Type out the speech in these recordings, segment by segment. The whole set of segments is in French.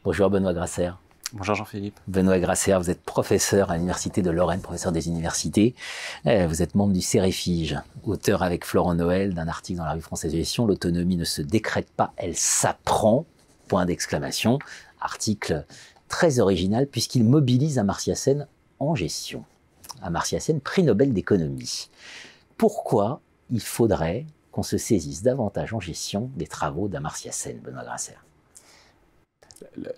Bonjour Benoît Grasser. Bonjour Jean-Philippe. Benoît Grasser, vous êtes professeur à l'Université de Lorraine, professeur des universités. Vous êtes membre du CEREFIGE, auteur avec Florent Noël d'un article dans la Revue Française de Gestion, l'autonomie ne se décrète pas, elle s'apprend, point d'exclamation. Article très original puisqu'il mobilise Amartya Sen en gestion. Amartya Sen, prix Nobel d'économie. Pourquoi il faudrait qu'on se saisisse davantage en gestion des travaux d'Amartya Sen, Benoît Grasser?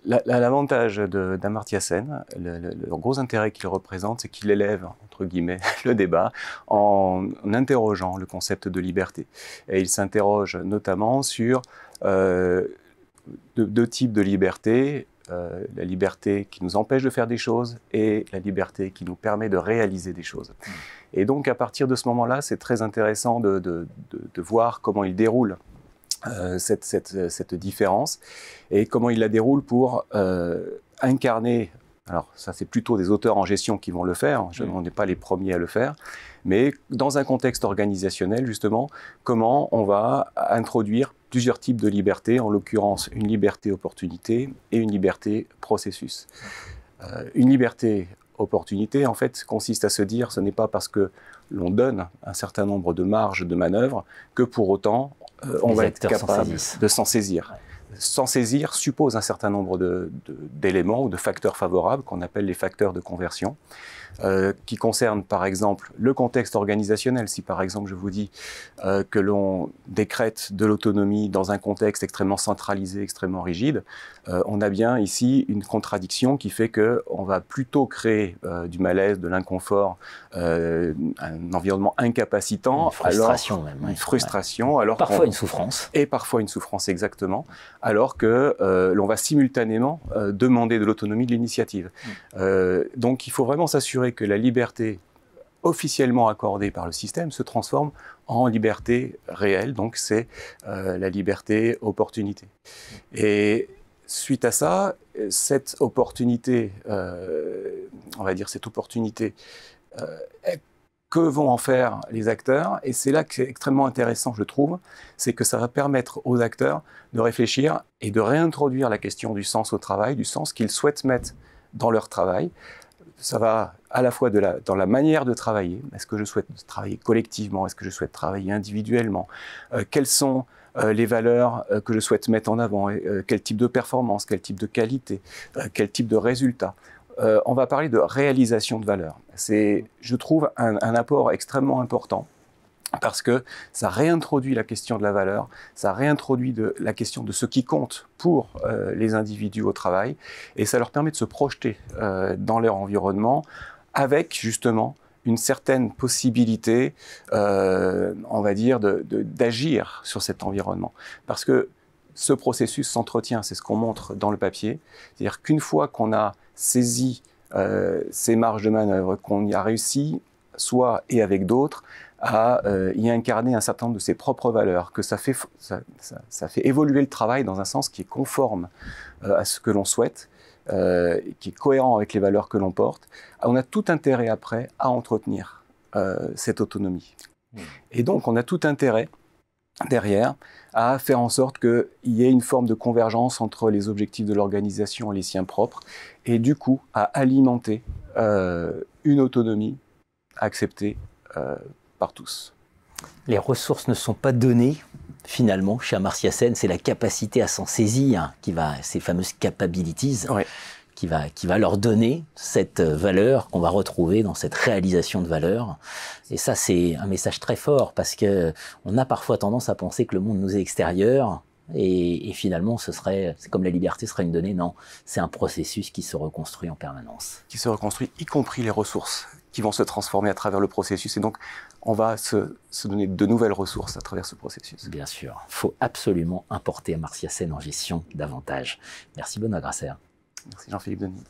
L'avantage d'Amartya Sen, le gros intérêt qu'il représente, c'est qu'il élève, entre guillemets, le débat en interrogeant le concept de liberté. Et il s'interroge notamment sur deux types de liberté, la liberté qui nous empêche de faire des choses et la liberté qui nous permet de réaliser des choses. Et donc, à partir de ce moment-là, c'est très intéressant de voir comment il déroule cette différence et comment il la déroule pour incarner, alors ça c'est plutôt des auteurs en gestion qui vont le faire, on n'est pas les premiers à le faire, mais dans un contexte organisationnel justement, comment on va introduire plusieurs types de libertés, en l'occurrence une liberté opportunité et une liberté processus. Une liberté opportunité, en fait, consiste à se dire, ce n'est pas parce que l'on donne un certain nombre de marges de manœuvre que pour autant on va être capable de s'en saisir. Ouais. S'en saisir suppose un certain nombre d'éléments ou de facteurs favorables qu'on appelle les facteurs de conversion, qui concernent par exemple le contexte organisationnel. Si par exemple je vous dis que l'on décrète de l'autonomie dans un contexte extrêmement centralisé, extrêmement rigide, on a bien ici une contradiction qui fait qu'on va plutôt créer du malaise, de l'inconfort, un environnement incapacitant, une frustration, alors parfois une souffrance. Et parfois une souffrance, exactement, alors que l'on va simultanément demander de l'autonomie, de l'initiative. Donc il faut vraiment s'assurer que la liberté officiellement accordée par le système se transforme en liberté réelle, donc c'est la liberté opportunité. Et suite à ça, cette opportunité, on va dire cette opportunité, que vont en faire les acteurs? Et c'est là que c'est extrêmement intéressant, je trouve, c'est que ça va permettre aux acteurs de réfléchir et de réintroduire la question du sens au travail, du sens qu'ils souhaitent mettre dans leur travail. Ça va à la fois dans la manière de travailler. Est-ce que je souhaite travailler collectivement? Est-ce que je souhaite travailler individuellement? Quelles sont les valeurs que je souhaite mettre en avant? Quel type de performance? Quel type de qualité? Quel type de résultat? On va parler de réalisation de valeur. C'est, je trouve, un apport extrêmement important parce que ça réintroduit la question de la valeur, ça réintroduit la question de ce qui compte pour les individus au travail et ça leur permet de se projeter dans leur environnement avec justement une certaine possibilité, on va dire, d'agir sur cet environnement. Parce que ce processus s'entretient, c'est ce qu'on montre dans le papier, c'est-à-dire qu'une fois qu'on a saisi ces marges de manœuvre, qu'on y a réussi, soit et avec d'autres, à y incarner un certain nombre de ses propres valeurs, que ça fait évoluer le travail dans un sens qui est conforme à ce que l'on souhaite, qui est cohérent avec les valeurs que l'on porte, on a tout intérêt après à entretenir cette autonomie. Et donc on a tout intérêt derrière à faire en sorte qu'il y ait une forme de convergence entre les objectifs de l'organisation et les siens propres, et du coup à alimenter une autonomie acceptée par tous. Les ressources ne sont pas données, finalement, chez Amartya Sen, c'est la capacité à s'en saisir, ces fameuses capabilities, ouais, qui va leur donner cette valeur qu'on va retrouver dans cette réalisation de valeur. Et ça, c'est un message très fort, parce qu'on a parfois tendance à penser que le monde nous est extérieur, et finalement, c'est comme la liberté serait une donnée. Non, c'est un processus qui se reconstruit en permanence. Qui se reconstruit, y compris les ressources qui vont se transformer à travers le processus. Et donc, on va se donner de nouvelles ressources à travers ce processus. Bien sûr. Il faut absolument importer Amartya Sen en gestion davantage. Merci Benoît Grasser. Merci Jean-Philippe Denis.